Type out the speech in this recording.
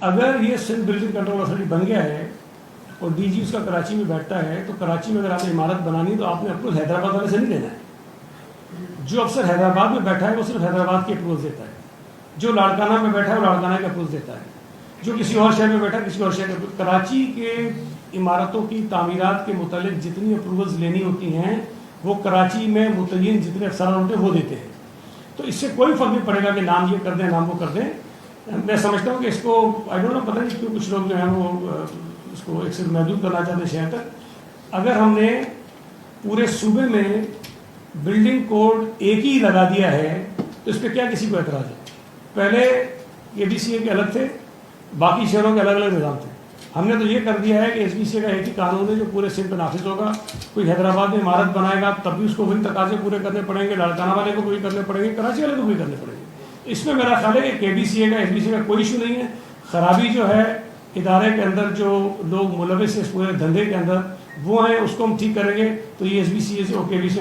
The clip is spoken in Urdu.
اگر یہ سندھ بلڈنگ کنٹرول اتھارٹی بن گیا ہے اور ڈی جی اس کا کراچی میں بیٹھتا ہے تو کراچی میں اگر آپ نے عمارت بنانی ہے تو آپ نے اپروول حیدرآباد والے سے نہیں دینا ہے. جو افسر حیدرآباد میں بیٹھا ہے وہ صرف حیدرآباد کے اپروول دیتا ہے. جو لاڑکانہ میں بیٹھا ہے وہ لاڑکانہ کے اپروول دیتا ہے. جو کسی اور شہر میں بیٹھا ہے کسی اور شہر میں. کراچی کے عمارتوں کی تعمیرات کے متعلق جتنی اپروولز لینی ہوتی ہیں وہ کراچی میں متعین جتنے افسران ہوتے ہیں وہ دیتے ہیں. تو اس سے کوئی فرق نہیں پڑے گا کہ نام یہ کر دیں نام وہ کر دیں. میں سمجھتا ہوں کہ اس کو آئی ڈونٹ نو پتہ نہیں کیوں کچھ لوگ جو ہیں وہ اس کو ایک صرف محدود کرنا چاہتے ہیں شہر تک. اگر ہم نے پورے صوبے میں بلڈنگ کوڈ ایک ہی لگا دیا ہے تو اس پہ کیا کسی کو اعتراض ہے؟ پہلے اے بی سی اے کے الگ تھے, باقی شہروں کے الگ الگ نظام تھے. ہم نے تو یہ کر دیا ہے کہ ایس بی سی اے کا ایک ہی قانون ہے جو پورے سندھ پہ نافذ ہوگا. کوئی حیدرآباد میں عمارت بنائے گا تب بھی اس کو وہی تقاضے پورے کرنے پڑیں گے, لاڑکانہ والے کو وہی کرنے پڑیں گے, کراچی والے کو وہی کرنے پڑیں گے. اس میں میرا خیال ہے کہ اے بی سی اے کا ایس بی سی اے کا کوئی ایشو نہیں ہے. خرابی جو ہے ادارے کے اندر جو لوگ ملوث ہیں اس پورے دھندے کے اندر وہ ہیں, اس کو ہم ٹھیک کریں گے تو یہ ایس بی سی اے سے اوکے بی سی